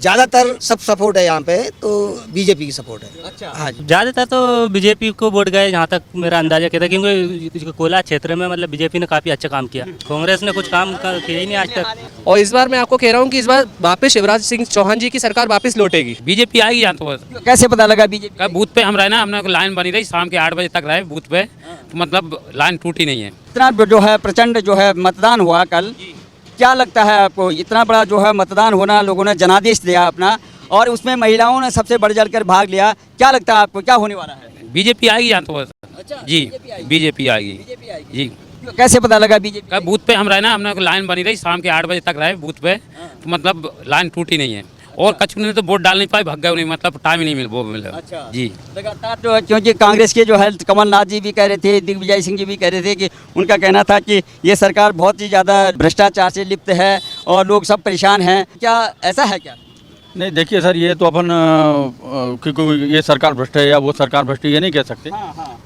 ज़्यादातर सब सपोर्ट है यहाँ पे, तो बीजेपी की सपोर्ट है। अच्छा, हाँ जी। ज़्यादातर तो बीजेपी को वोट गए, जहाँ तक मेरा अंदाजा कहता है, क्योंकि कोला क्षेत्र में मतलब बीजेपी ने काफ़ी अच्छा काम किया, कांग्रेस ने कुछ काम किया ही नहीं आज तक। और इस बार मैं आपको कह रहा हूँ कि इस बार वापस शिवराज सिंह चौहान जी की सरकार वापस लौटेगी। बीजेपी आएगी यहाँ तो बस। कैसे पता लगा बीजेपी? क्या बूथ पे हम रहे ना, हमने लाइन बनी रही शाम के 8 बजे तक रहे बूथ पे, तो मतलब लाइन टूटी नहीं है। इतना जो है प्रचंड जो है मतदान हुआ कल, क्या लगता है आपको? इतना बड़ा जो है मतदान होना, लोगों ने जनादेश दिया अपना, और उसमें महिलाओं ने सबसे बढ़ चढ़ कर भाग लिया। क्या लगता है आपको, क्या होने वाला है? बीजेपी आएगी यहाँ तो बस। जी, बीजेपी आएगी जी। कैसे पता लगा बीजेपी? क्या बूथ पे हम रहे ना, हमने लाइन बनी रही शाम के 8 बजे तक रहे बूथ पे, तो मतलब लाइन टूटी नहीं है। और कछु ने तो वोट डाल नहीं पाए, भग गए, नहीं मतलब टाइम ही नहीं मिला। अच्छा जी, लगातार जो है, क्योंकि कांग्रेस के जो है कमलनाथ जी भी कह रहे थे, दिग्विजय सिंह जी भी कह रहे थे कि उनका कहना था कि ये सरकार बहुत ही ज़्यादा भ्रष्टाचार से लिप्त है और लोग सब परेशान हैं। क्या ऐसा है क्या? नहीं, देखिए सर, ये तो अपन क्योंकि ये सरकार भ्रष्ट है या वो सरकार भ्रष्ट है ये नहीं कह सकते।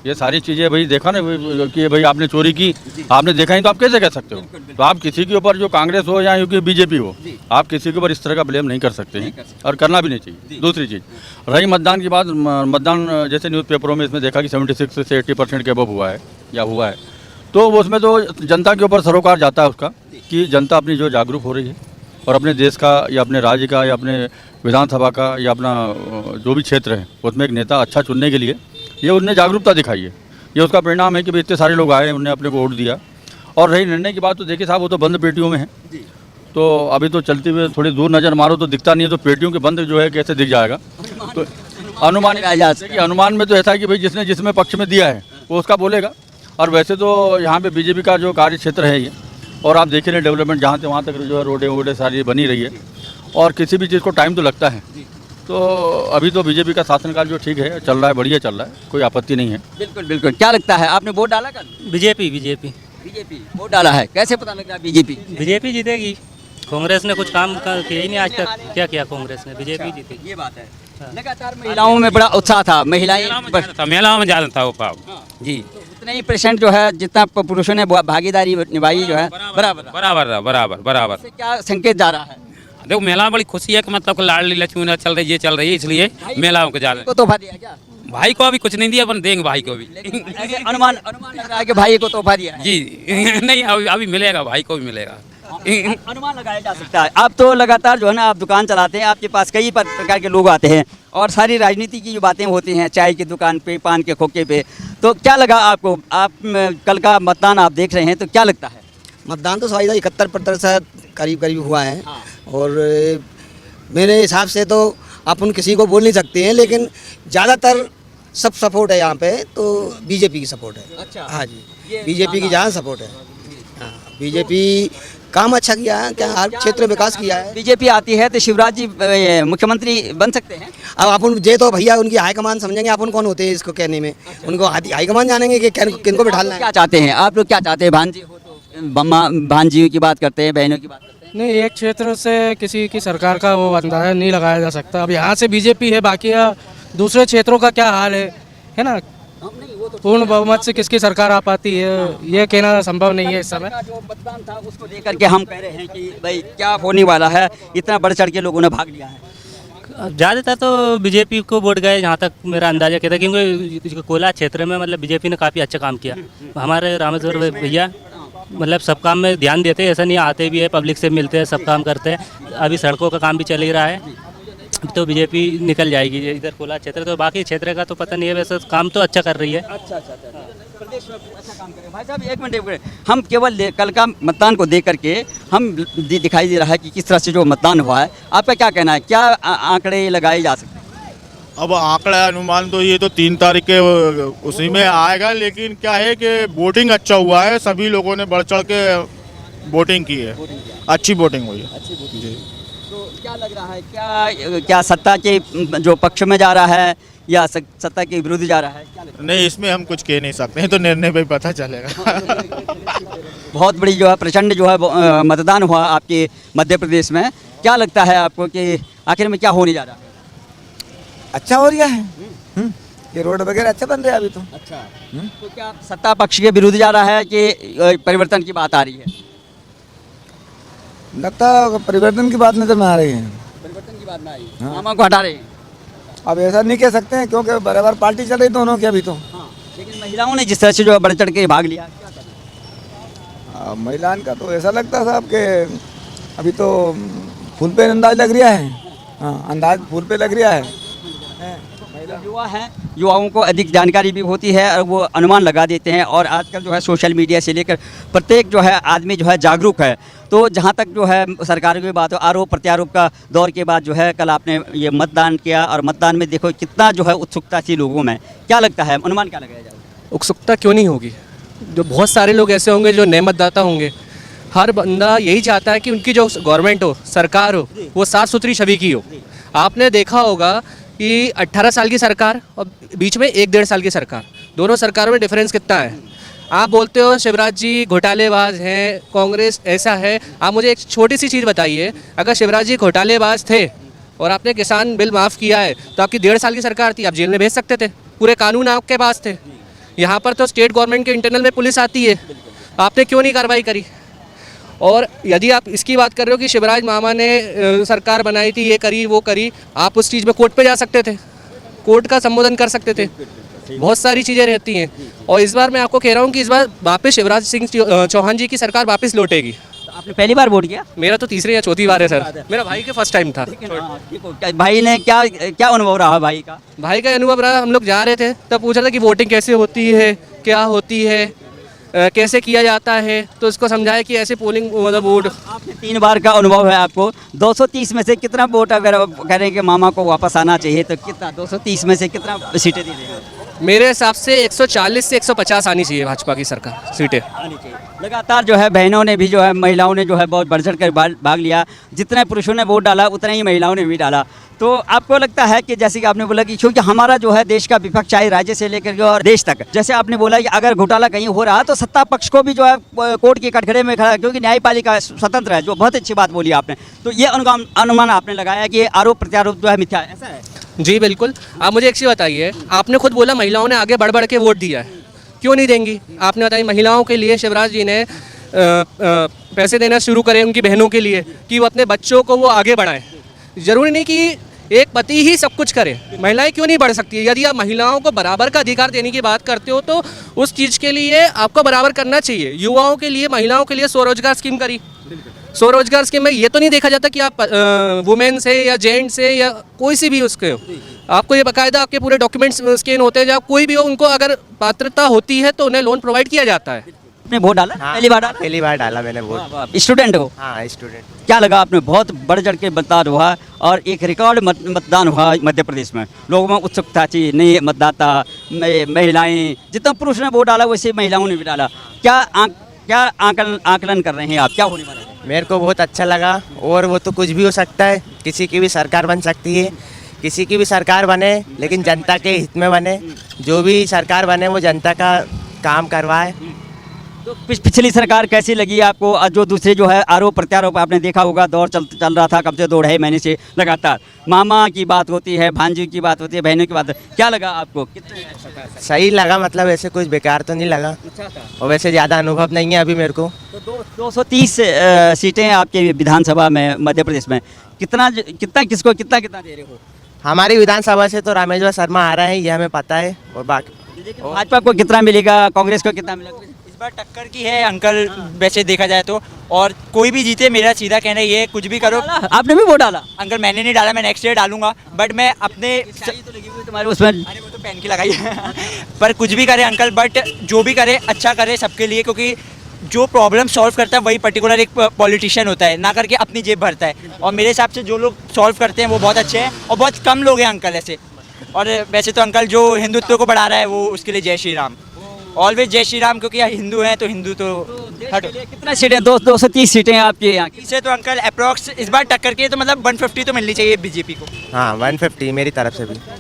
ये सारी चीज़ें भाई देखा ना कि भाई आपने चोरी की, आपने देखा ही, तो आप कैसे कह सकते हो? तो आप किसी के ऊपर, जो कांग्रेस हो या क्योंकि बीजेपी हो, आप किसी के ऊपर इस तरह का ब्लेम नहीं कर सकते हैं और करना भी नहीं चाहिए। दूसरी चीज़ रही मतदान की बात, मतदान जैसे न्यूज़पेपरों में इसमें देखा कि 76 से 80% के अबव हुआ है या हुआ है, तो उसमें तो जनता के ऊपर सरोकार जाता है उसका, कि जनता अपनी जो जागरूक हो रही है और अपने देश का या अपने राज्य का या अपने विधानसभा का या अपना जो भी क्षेत्र है उसमें एक नेता अच्छा चुनने के लिए ये उनने जागरूकता दिखाई है। ये उसका परिणाम है कि भाई इतने सारे लोग आए, उन्होंने अपने को वोट दिया। और रही निर्णय की बात, तो देखिए साहब, वो तो बंद पेटियों में है, तो अभी तो चलते हुए थोड़ी दूर नज़र मारो तो दिखता नहीं है, तो पेटियों के बंद जो है कैसे दिख जाएगा? तो अनुमान में तो ऐसा है कि भाई जिसने जिसमें पक्ष में दिया है वो उसका बोलेगा। और वैसे तो यहाँ पे बीजेपी का जो कार्य क्षेत्र है ये, और आप देख रहे हैं डेवलपमेंट जहाँ से वहाँ तक जो है रोडें वोडें सारी बनी रही है, और किसी भी चीज़ को टाइम तो लगता है। तो अभी तो बीजेपी का शासनकाल जो ठीक है, चल रहा है, बढ़िया चल रहा है, कोई आपत्ति नहीं है। बिल्कुल बिल्कुल। क्या लगता है, आपने वोट डाला कल? बीजेपी वोट डाला है, कैसे पता लग रहा है बीजेपी? जीतेगी। कांग्रेस ने कुछ काम किया ही नहीं आज तक, क्या किया कांग्रेस ने? बीजेपी जीतेगी। ये बात है। लगातार महिलाओं में बड़ा उत्साह था, महिलाएं मेला में ज़्यादा था वो पाव जी। उतने ही % जो है जितना पुरुषों ने भागीदारी निभाई जो है बराबर। इससे क्या संकेत जा रहा है? देखो, मेला में बड़ी खुशी है कि मतलब लाडली लक्ष्मी चल रही है, ये चल रही है, इसलिए मेला को जा रहे को तोहफा दिया क्या? भाई को अभी कुछ नहीं दिया, अपन देंगे भाई को भी। अनुमान लग रहा है कि भाई को तोहफा दिया है। जी नहीं, अभी मिलेगा, भाई को भी मिलेगा। अनुमान लगाया जा सकता है। आप तो लगातार जो है ना, आप दुकान चलाते हैं, आपके पास कई प्रकार के लोग आते हैं और सारी राजनीति की जो बातें होती हैं, चाय की दुकान पे, पान के खोखे पे, तो क्या लगा आपको? आप कल का मतदान आप देख रहे हैं, तो क्या लगता है? मतदान तो शायद 71% करीब हुआ है। और मेरे हिसाब से तो अपन किसी को बोल नहीं सकते हैं, लेकिन ज़्यादातर सब सपोर्ट है यहाँ पे, तो बीजेपी की सपोर्ट है। अच्छा। हाँ जी, बीजेपी की ज़्यादा सपोर्ट है। हाँ, बीजेपी काम अच्छा किया है, क्या हर क्षेत्र में विकास किया है। बीजेपी आती है तो शिवराज जी मुख्यमंत्री बन सकते हैं? अब अपन जे तो भैया उनकी हाईकमान समझेंगे, अपन कौन होते हैं इसको कहने में? उनको हाईकमान जानेंगे कि किनको बिठाना है। क्या चाहते हैं आप लोग? क्या चाहते हैं? भांजी हो तो भांजियों की बात करते हैं, बहनों की बात करते हैं। नहीं, एक क्षेत्र से किसी की सरकार का वो अंदाजा नहीं लगाया जा सकता। अब यहाँ से बीजेपी है, बाकी दूसरे क्षेत्रों का क्या हाल है ना? पूर्ण बहुमत से किसकी सरकार आ पाती है, ये कहना संभव नहीं है इस समय। जो मतदान था उसको लेकर के हम कह रहे हैं कि भाई क्या होने वाला है, इतना बढ़ चढ़ के लोगों ने भाग लिया है। ज़्यादातर तो बीजेपी को वोट गए, जहाँ तक मेरा अंदाजा कहता है, क्योंकि कोला क्षेत्र में मतलब बीजेपी ने काफ़ी अच्छा काम किया। हमारे रामेश्वर भैया मतलब सब काम में ध्यान देते हैं, ऐसा नहीं, आते भी है, पब्लिक से मिलते हैं, सब काम करते हैं। अभी सड़कों का काम भी चल ही रहा है, तो बीजेपी निकल जाएगी इधर कोला क्षेत्र। तो बाकी क्षेत्र का तो पता नहीं है, वैसे काम तो अच्छा कर रही है। अच्छा। प्रदेश में अच्छा काम करें। भाई साहब, एक मिनट, हम केवल कल का मतदान को देख करके हम दिखाई दे रहा है कि किस तरह से जो मतदान हुआ है। आपका क्या कहना है, क्या आंकड़े लगाए जा सकते हैं? अब आंकड़ा अनुमान तो ये तो 3 तारीख के उसी में आएगा, लेकिन क्या है कि वोटिंग अच्छा हुआ है, सभी लोगों ने बढ़ चढ़ के वोटिंग की है, अच्छी वोटिंग हुई है जी। तो क्या लग रहा है, क्या सत्ता के जो पक्ष में जा रहा है या सत्ता के विरुद्ध जा रहा है? क्या लगता है? नहीं, इसमें हम कुछ कह नहीं सकते हैं, तो निर्णय पे पता चलेगा। बहुत बड़ी जो है प्रचंड जो है मतदान हुआ आपके मध्य प्रदेश में। क्या लगता है आपको कि आखिर में क्या होने जा रहा है? अच्छा हो रहा है, ये रोड वगैरह अच्छे बन रहे हैं अभी तो। अच्छा। तो क्या सत्ता पक्ष के विरुद्ध जा रहा है कि परिवर्तन की बात आ रही है? लगता है परिवर्तन की बात नजर में आ रही है। परिवर्तन की बात में आई, मामा को हटा रहे हैं। अब ऐसा नहीं कह सकते हैं क्योंकि बराबर पार्टी चल रही दोनों की अभी तो। हाँ, लेकिन महिलाओं ने जिस तरह से जो है बढ़ चढ़ के भाग लिया, क्या करें? महिलान का तो ऐसा लगता था आपके अभी तो फूल पे अंदाज लग रहा है। हाँ, अंदाज फूल पे लग रहा है। युवा हैं, युवाओं को अधिक जानकारी भी होती है और वो अनुमान लगा देते हैं, और आजकल जो है सोशल मीडिया से लेकर प्रत्येक जो है आदमी जो है जागरूक है। तो जहाँ तक जो है सरकार की बात हो, आरोप प्रत्यारोप का दौर के बाद जो है कल आपने ये मतदान किया, और मतदान में देखो कितना जो है उत्सुकता थी लोगों में, क्या लगता है, अनुमान क्या लगाया जाए? उत्सुकता क्यों नहीं होगी? जो बहुत सारे लोग ऐसे होंगे जो नए मतदाता होंगे, हर बंदा यही चाहता है कि उनकी जो गवर्नमेंट हो, सरकार हो, वो साफ़ सुथरी छवि की हो। आपने देखा होगा कि 18 साल की सरकार और बीच में 1-1.5 साल की सरकार, दोनों सरकारों में डिफरेंस कितना है? आप बोलते हो शिवराज जी घोटालेबाज हैं, कांग्रेस ऐसा है। आप मुझे एक छोटी सी चीज़ बताइए, अगर शिवराज जी घोटालेबाज थे और आपने किसान बिल माफ़ किया है तो आपकी 1.5 साल की सरकार थी, आप जेल में भेज सकते थे, पूरे कानून आपके पास थे। यहाँ पर तो स्टेट गवर्नमेंट के इंटरनल में पुलिस आती है, आपने क्यों नहीं कार्रवाई करी? और यदि आप इसकी बात कर रहे हो कि शिवराज मामा ने सरकार बनाई थी, ये करी वो करी, आप उस चीज़ में कोर्ट पे जा सकते थे, कोर्ट का संबोधन कर सकते थे, बहुत सारी चीज़ें रहती हैं। और इस बार मैं आपको कह रहा हूँ कि इस बार वापस शिवराज सिंह चौहान जी की सरकार वापस लौटेगी। तो आपने पहली बार वोट किया? मेरा तो तीसरी या चौथी बार है सर, मेरा भाई के फर्स्ट टाइम था। भाई ने क्या क्या अनुभव रहा भाई का? भाई का अनुभव रहा, हम लोग जा रहे थे तब पूछा था कि वोटिंग कैसे होती है, क्या होती है, कैसे किया जाता है, तो उसको समझाया कि ऐसे पोलिंग मतलब वोट। आपने 3 बार का अनुभव है आपको, 230 में से कितना वोट अगर कह रहे हैं कि मामा को वापस आना चाहिए तो कितना, 230 में से कितना सीटें दे देंगे? मेरे हिसाब से 140 से 150 आनी चाहिए भाजपा की सरकार सीटें। आनी चाहिए। लगातार जो है बहनों ने भी जो है, महिलाओं ने जो है बहुत बढ़ चढ़ कर भाग लिया, जितने पुरुषों ने वोट डाला उतना ही महिलाओं ने भी डाला। तो आपको लगता है कि जैसे कि आपने बोला कि क्योंकि हमारा जो है देश का विपक्ष चाहे राज्य से लेकर के और देश तक, जैसे आपने बोला कि अगर घोटाला कहीं हो रहा तो सत्ता पक्ष को भी जो है कोर्ट के कटघरे में खड़ा, क्योंकि न्यायपालिका स्वतंत्र है, जो बहुत अच्छी बात बोली आपने। तो ये अनुमान आपने लगाया कि आरोप प्रत्यारोप जो है मिथ्या है, ऐसा है? जी बिल्कुल। आप मुझे एक चीज़ बताइए, आपने खुद बोला महिलाओं ने आगे बढ़ बढ़ के वोट दिया है, क्यों नहीं देंगी? आपने बताई महिलाओं के लिए शिवराज जी ने पैसे देना शुरू करें उनकी बहनों के लिए कि वो अपने बच्चों को वो आगे बढ़ाएं। ज़रूरी नहीं कि एक पति ही सब कुछ करे, महिलाएं क्यों नहीं बढ़ सकती? यदि आप महिलाओं को बराबर का अधिकार देने की बात करते हो तो उस चीज़ के लिए आपको बराबर करना चाहिए। युवाओं के लिए, महिलाओं के लिए स्वरोजगार स्कीम करी। स्वरोजगार स्कीम में ये तो नहीं देखा जाता कि आप वुमेन से या जेंट्स से या कोई सी भी उसके हो, आपको ये बाकायदा आपके पूरे डॉक्यूमेंट्स स्कैन होते हैं, जब कोई भी हो उनको अगर पात्रता होती है तो उन्हें लोन प्रोवाइड किया जाता है। आपने वोट डाला? हाँ, पहली बार डाला? पहली बार डाला मैंने वोट। स्टूडेंट हो? हाँ, स्टूडेंट। क्या लगा आपने, बहुत बढ़ चढ़ के मतदान हुआ और एक रिकॉर्ड मतदान हुआ मध्य प्रदेश में, लोगों में उत्सुकता थी, नए मतदाता, महिलाएं, जितना पुरुष ने वोट डाला वैसे महिलाओं ने भी डाला। क्या आकलन कर रहे हैं आप, क्या होने वाला है? मेरे को बहुत अच्छा लगा, और वो तो कुछ भी हो सकता है, किसी की भी सरकार बन सकती है, किसी की भी सरकार बने लेकिन जनता के हित में बने, जो भी सरकार बने वो जनता का काम करवाए। तो पिछली सरकार कैसी लगी आपको? और जो दूसरे जो है आरोप प्रत्यारोप आपने देखा होगा, दौर चल रहा था कब से 2-2.5 महीने से लगातार, मामा की बात होती है, भांजी की बात होती है, बहनों की बात है, क्या लगा आपको? कितने सही लगा, मतलब ऐसे कुछ बेकार तो नहीं लगा, अच्छा था? और वैसे ज़्यादा अनुभव नहीं है अभी मेरे को। तो 230 सीटें आपके विधानसभा में मध्य प्रदेश में, कितना किसको कितना दे रहे हो? हमारी विधानसभा से तो रामेश्वर शर्मा आ रहे हैं, ये हमें पता है, और बाकी भाजपा को कितना मिलेगा, कांग्रेस को कितना मिलेगा? इस बार टक्कर की है अंकल, वैसे देखा जाए तो, और कोई भी जीते मेरा सीधा कहना ये है, कुछ भी करो। आपने भी वोट डाला? अंकल मैंने नहीं डाला, मैं नेक्स्ट ईयर डालूंगा, बट मैं अपने तो लगी हुई तुम्हारे उसमें। अरे वो तो पेन की लगाई है पर कुछ भी करे अंकल, बट जो भी करे अच्छा करे सबके लिए, क्योंकि जो प्रॉब्लम सॉल्व करता है वही पर्टिकुलर एक पॉलिटिशियन होता है, ना करके अपनी जेब भरता है। और मेरे हिसाब से जो लोग सॉल्व करते हैं वो बहुत अच्छे हैं, और बहुत कम लोग हैं अंकल ऐसे। और वैसे तो अंकल जो हिंदुत्व को बढ़ा रहा है वो उसके लिए जय श्री राम, ऑलवेज जय श्री राम, क्योंकि हिंदू हैं तो हिंदू तो हटो। कितना सीटें? 230 सीटें आपके यहाँ की। इससे तो अंकल अप्रॉक्स इस बार टक्कर के तो मतलब 150 तो मिलनी चाहिए बीजेपी को। हाँ 150 मेरी तरफ से भी।